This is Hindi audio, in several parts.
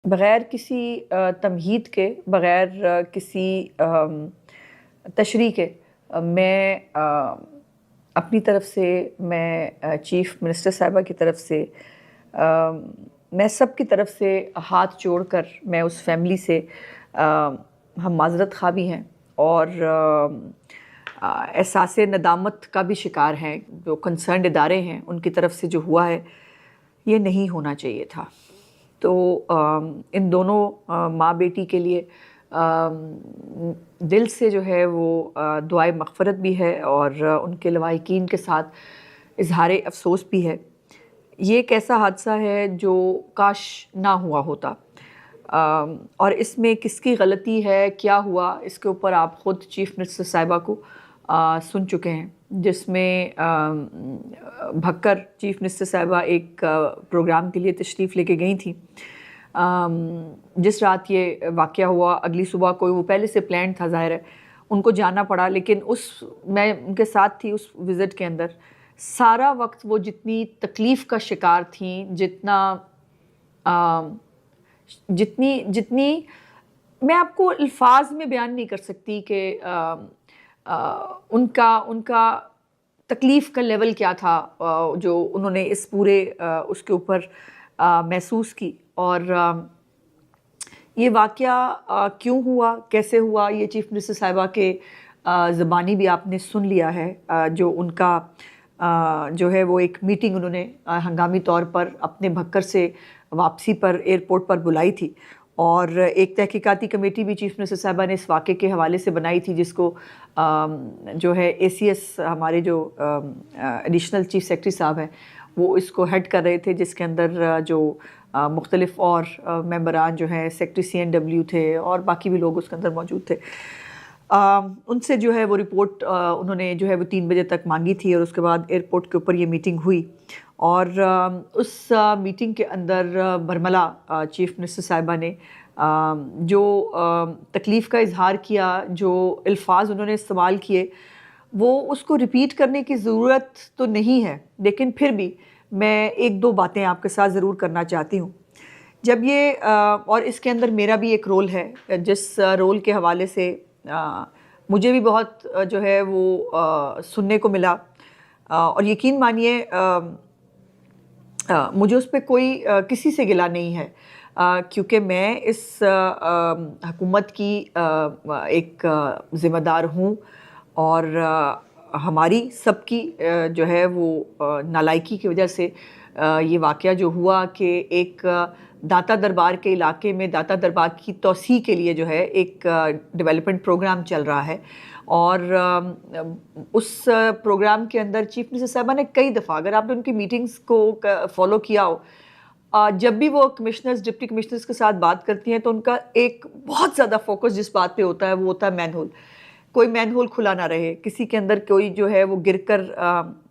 बग़ैर किसी तमहीद के, बग़ैर किसी तशरीह के मैं अपनी तरफ से, मैं चीफ़ मिनिस्टर साहिबा की तरफ से, मैं सब की तरफ से हाथ जोड़कर मैं उस फैमिली से हम माज़रत ख़्वाह भी हैं और एहसास नदामत का भी शिकार हैं। जो कंसर्न्ड इदारे हैं उनकी तरफ से जो हुआ है ये नहीं होना चाहिए था। तो इन दोनों माँ बेटी के लिए दिल से जो है वो दुआए मग़फ़िरत भी है और उनके लवाहिकीन के साथ इज़हार अफ़सोस भी है। ये एक ऐसा हादसा है जो काश ना हुआ होता। और इसमें किसकी गलती है, क्या हुआ, इसके ऊपर आप ख़ुद चीफ़ मिनिस्टर साहिबा को सुन चुके हैं, जिसमें भक्कर चीफ़ मिनिस्टर साहिबा एक प्रोग्राम के लिए तशरीफ़ लेके गई थी। जिस रात ये वाक़या हुआ अगली सुबह कोई वो पहले से प्लान था, ज़ाहिर है उनको जाना पड़ा, लेकिन मैं उनके साथ थी उस विज़िट के अंदर। सारा वक्त वो जितनी तकलीफ़ का शिकार थी, जितनी मैं आपको अल्फाज में बयान नहीं कर सकती कि उनका तकलीफ़ का लेवल क्या था जो उन्होंने इस पूरे उसके ऊपर महसूस की। और ये वाक़या क्यों हुआ, कैसे हुआ, ये चीफ़ मिनिस्टर साहिबा के ज़बानी भी आपने सुन लिया है। जो उनका जो है वो एक मीटिंग उन्होंने हंगामी तौर पर अपने भक्कर से वापसी पर एयरपोर्ट पर बुलाई थी और एक तहकीकाती कमेटी भी चीफ़ मिनिस्टर साहिबा ने इस वाक़े के हवाले से बनाई थी, जिसको जो है ACS हमारे जो एडिशनल चीफ़ सेक्रेटरी साहब हैं वो इसको हेड कर रहे थे, जिसके अंदर जो मुख्तलिफ़ और मेंबरान जो हैं सेक्रेटरी CNW थे और बाकी भी लोग उसके अंदर मौजूद थे। उनसे जो है वो रिपोर्ट उन्होंने जो है वो 3 बजे तक मांगी थी और उसके बाद एयरपोर्ट के ऊपर ये मीटिंग हुई और उस मीटिंग के अंदर बरमला चीफ़ मिनिस्टर साहिबा ने जो तकलीफ़ का इज़हार किया, जो अल्फाज उन्होंने इस्तेमाल किए, वो उसको रिपीट करने की ज़रूरत तो नहीं है, लेकिन फिर भी मैं 1-2 बातें आपके साथ ज़रूर करना चाहती हूँ। जब ये और इसके अंदर मेरा भी एक रोल है, जिस रोल के हवाले से मुझे भी बहुत जो है वो सुनने को मिला और यकीन मानिए मुझे उस पे कोई किसी से गिला नहीं है, क्योंकि मैं इस हुकूमत की एक ज़िम्मेदार हूँ और हमारी सबकी जो है वो नालायकी की वजह से ये वाक़या जो हुआ कि एक दाता दरबार के इलाके में दाता दरबार की तौसीह के लिए जो है एक डेवलपमेंट प्रोग्राम चल रहा है और उस प्रोग्राम के अंदर चीफ़ मिनिस्टर साहिबा ने कई दफ़ा, अगर आपने उनकी मीटिंग्स को फॉलो किया हो, जब भी वो कमिश्नर्स, डिप्टी कमिश्नर्स के साथ बात करती हैं तो उनका एक बहुत ज़्यादा फोकस जिस बात पे होता है वो होता है मैनहोल। कोई मैनहोल खुला ना रहे, किसी के अंदर कोई जो है वो गिरकर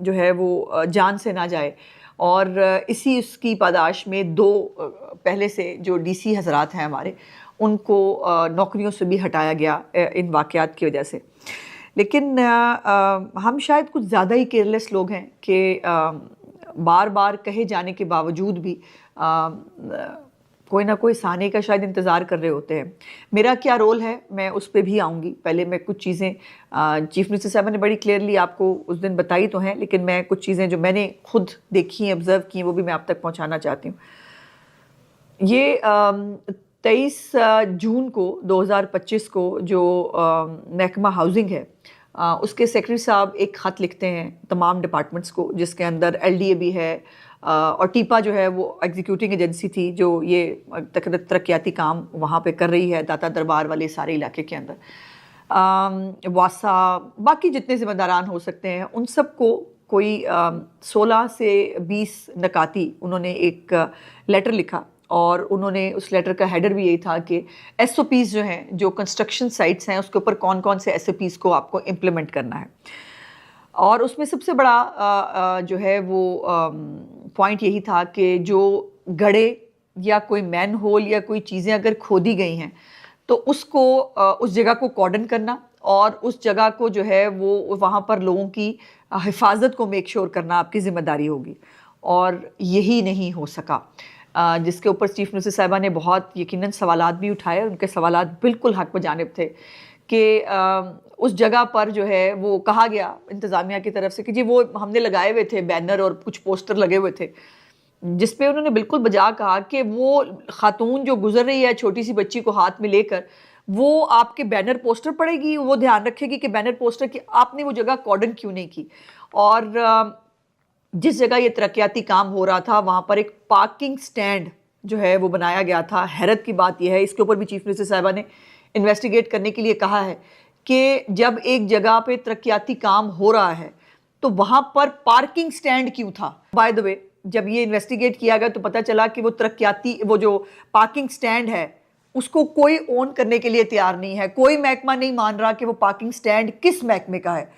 जो है वो जान से ना जाए। और इसी उसकी पादाश में 2 पहले से जो DC हज़रात हैं हमारे, उनको नौकरियों से भी हटाया गया इन वाक़यात की वजह से। लेकिन हम शायद कुछ ज़्यादा ही केयरलेस लोग हैं कि बार बार कहे जाने के बावजूद भी कोई ना कोई सहाने का शायद इंतज़ार कर रहे होते हैं। मेरा क्या रोल है मैं उस पे भी आऊँगी। पहले मैं कुछ चीज़ें चीफ़ मिनिस्टर साहब ने बड़ी क्लियरली आपको उस दिन बताई तो हैं, लेकिन मैं कुछ चीज़ें जो मैंने खुद देखी, ऑब्ज़र्व की, वो भी मैं आप तक पहुँचाना चाहती हूँ। ये 23 जून को 2025 को जो महकमा हाउसिंग है उसके सेक्रेटरी साहब एक ख़त लिखते हैं तमाम डिपार्टमेंट्स को, जिसके अंदर LDA भी है और टीपा जो है वो एग्जीक्यूटिंग एजेंसी थी जो ये तरक्याती काम वहाँ पे कर रही है दाता दरबार वाले सारे इलाके के अंदर। वासा बाकी जितने ज़िम्मेदारान हो सकते हैं उन सब को कोई 16 से 20 नकाती उन्होंने एक लेटर लिखा और उन्होंने उस लेटर का हेडर भी यही था कि SOPs जो हैं, जो कंस्ट्रक्शन साइट्स हैं, उसके ऊपर कौन कौन से SOPs को आपको इम्प्लीमेंट करना है। और उसमें सबसे बड़ा जो है वो पॉइंट यही था कि जो गड्ढे या कोई मैन होल या कोई चीज़ें अगर खोदी गई हैं तो उसको उस जगह को कॉर्डन करना और उस जगह को जो है वो वहाँ पर लोगों की हिफाजत को मेक श्योर करना आपकी ज़िम्मेदारी होगी। और यही नहीं हो सका। जिसके ऊपर चीफ मिनिस्टर साहिबा ने बहुत यकीनन सवालात भी उठाए। उनके सवालात बिल्कुल हक बजानिब थे कि उस जगह पर जो है वो कहा गया इंतज़ामिया की तरफ से कि जी वो हमने लगाए हुए थे बैनर और कुछ पोस्टर लगे हुए थे, जिस पे उन्होंने बिल्कुल बजा कहा कि वो खातून जो गुजर रही है छोटी सी बच्ची को हाथ में लेकर, वो आपके बैनर पोस्टर पड़ेगी, वो ध्यान रखेगी कि बैनर पोस्टर की आपने वो जगह कॉर्डन क्यों नहीं की। और जिस जगह ये तरक्याती काम हो रहा था वहाँ पर एक पार्किंग स्टैंड जो है वो बनाया गया था। हैरत की बात यह है, इसके ऊपर भी चीफ मिनिस्टर साहिबा ने इन्वेस्टिगेट करने के लिए कहा है कि जब एक जगह पे तरक्याती काम हो रहा है तो वहाँ पर पार्किंग स्टैंड क्यों था। बाय द वे, जब ये इन्वेस्टिगेट किया गया तो पता चला कि वो जो पार्किंग स्टैंड है उसको कोई ओन करने के लिए तैयार नहीं है। कोई महकमा नहीं मान रहा कि वो पार्किंग स्टैंड किस महकमे का है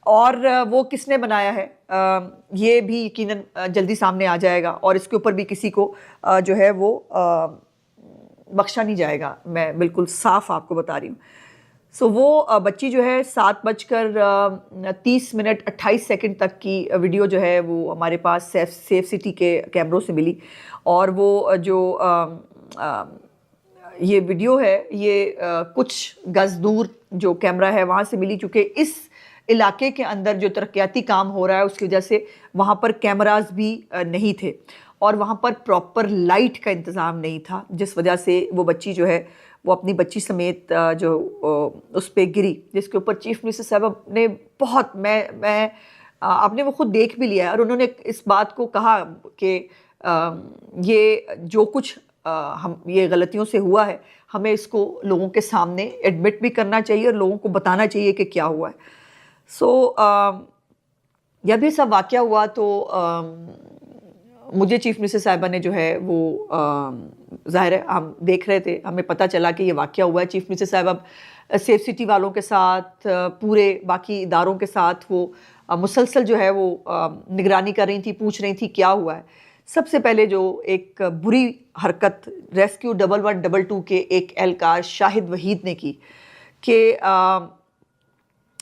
और वो किसने बनाया है। ये भी यकीनन जल्दी सामने आ जाएगा और इसके ऊपर भी किसी को जो है वो बख्शा नहीं जाएगा, मैं बिल्कुल साफ आपको बता रही हूँ। सो वो बच्ची जो है 7:30 तक की वीडियो जो है वो हमारे पास सेफ सिटी के कैमरों से मिली। और वो जो ये वीडियो है ये कुछ गज़ दूर जो कैमरा है वहाँ से मिली, चूँकि इस इलाके के अंदर जो तरक्याती काम हो रहा है उसकी वजह से वहाँ पर कैमरास भी नहीं थे और वहाँ पर प्रॉपर लाइट का इंतज़ाम नहीं था, जिस वजह से वो बच्ची जो है वो अपनी बच्ची समेत जो उस पर गिरी, जिसके ऊपर चीफ मिनिस्टर साहब ने बहुत मैं आपने वो खुद देख भी लिया है और उन्होंने इस बात को कहा कि ये जो कुछ हम ये गलतियों से हुआ है हमें इसको लोगों के सामने एडमिट भी करना चाहिए और लोगों को बताना चाहिए कि क्या हुआ है। सो जब ये सब वाक़या हुआ तो मुझे चीफ मिनिस्टर साहिबा ने जो है वो ज़ाहिर है हम देख रहे थे, हमें पता चला कि ये वाक़या हुआ है। चीफ मिनिस्टर साहिबा सेफ सिटी वालों के साथ पूरे बाकी इदारों के साथ वो मुसलसल जो है वो निगरानी कर रही थी, पूछ रही थी क्या हुआ है। सबसे पहले जो एक बुरी हरकत रेस्क्यू 1112 के एक एहलकार शाहिद वहीद ने की कि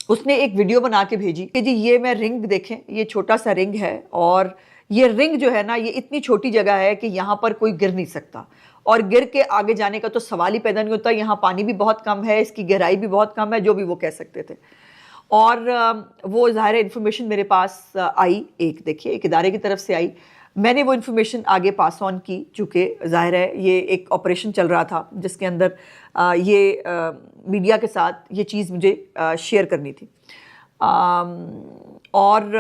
उसने एक वीडियो बना के भेजी कि जी ये मैं रिंग देखें, ये छोटा सा रिंग है और ये रिंग जो है ना ये इतनी छोटी जगह है कि यहाँ पर कोई गिर नहीं सकता और गिर के आगे जाने का तो सवाल ही पैदा नहीं होता। यहाँ पानी भी बहुत कम है, इसकी गहराई भी बहुत कम है, जो भी वो कह सकते थे। और वो ज़ाहिर इन्फॉर्मेशन मेरे पास आई, एक देखिए एक इदारे की तरफ से आई, मैंने वो इन्फॉर्मेशन आगे पास ऑन की, चूँकि ज़ाहिर है ये एक ऑपरेशन चल रहा था जिसके अंदर ये मीडिया के साथ ये चीज़ मुझे शेयर करनी थी। और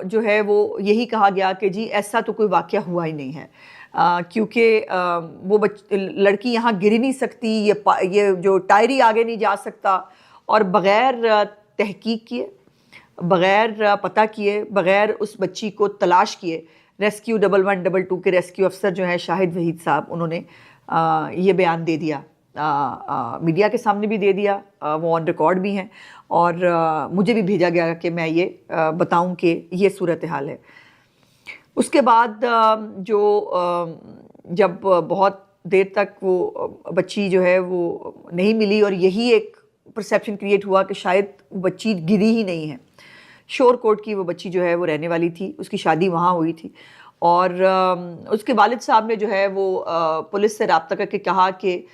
जो है वो यही कहा गया कि जी ऐसा तो कोई वाक़या हुआ ही नहीं है, क्योंकि वो लड़की यहाँ गिर ही नहीं सकती, ये जो टायरी आगे नहीं जा सकता। और बग़ैर तहकीक किए, बग़ैर पता किए, बग़ैर उस बच्ची को तलाश किए रेस्क्यू 1112 के रेस्क्यू अफसर जो हैं शाहिद वहीद साहब, उन्होंने ये बयान दे दिया, मीडिया के सामने भी दे दिया, वो ऑन रिकॉर्ड भी हैं और मुझे भी भेजा गया कि मैं ये बताऊं कि ये सूरत हाल है। उसके बाद जो जब बहुत देर तक वो बच्ची जो है वो नहीं मिली और यही एक परसेप्शन क्रिएट हुआ कि शायद वो बच्ची गिरी ही नहीं है। शोरकोट की वो बच्ची जो है वो रहने वाली थी, उसकी शादी वहाँ हुई थी और उसके वालिद साहब ने जो है वो पुलिस से रब्ता करके कहा कि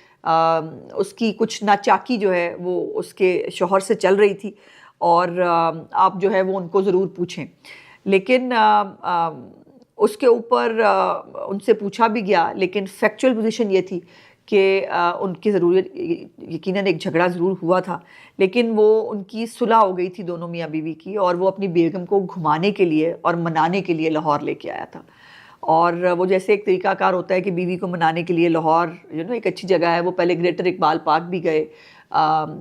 उसकी कुछ नाचाकी जो है वो उसके शौहर से चल रही थी और आप जो है वो उनको ज़रूर पूछें। लेकिन उसके ऊपर उनसे पूछा भी गया, लेकिन फैक्चुअल पोजीशन ये थी कि उनकी ज़रूरत यकीनन एक झगड़ा ज़रूर हुआ था, लेकिन वो उनकी सुलह हो गई थी दोनों मियाँ बीवी की और वो अपनी बेगम को घुमाने के लिए और मनाने के लिए लाहौर लेके आया था। और वो जैसे एक तरीक़ाकार होता है कि बीवी को मनाने के लिए लाहौर एक अच्छी जगह है, वो पहले ग्रेटर इकबाल पार्क भी गए,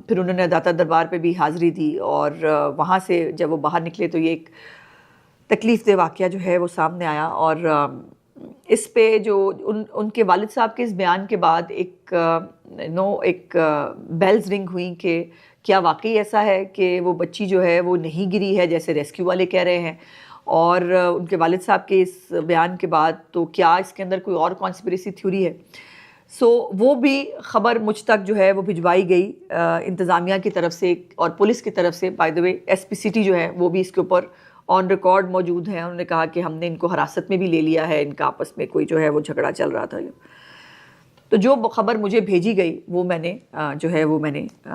फिर उन्होंने दाता दरबार पे भी हाज़िरी दी और वहाँ से जब वो बाहर निकले तो ये एक तकलीफ़ दे वाक़या जो है वो सामने आया। और इस पे जो उनके वालिद साहब के इस बयान के बाद एक बेल्स रिंग हुई कि क्या वाकई ऐसा है कि वो बच्ची जो है वो नहीं गिरी है जैसे रेस्क्यू वाले कह रहे हैं। और उनके वालिद साहब के इस बयान के बाद तो क्या इसके अंदर कोई और कॉन्स्पिरेसी थ्योरी है। सो वो भी ख़बर मुझ तक जो है वो भिजवाई गई इंतज़ामिया की तरफ से और पुलिस की तरफ से। By the way SP city जो है वो भी इसके ऊपर ऑन रिकॉर्ड मौजूद हैं। उन्होंने कहा कि हमने इनको हिरासत में भी ले लिया है, इनका आपस में कोई जो है वो झगड़ा चल रहा था। तो जो खबर मुझे भेजी गई वो मैंने जो है वो मैंने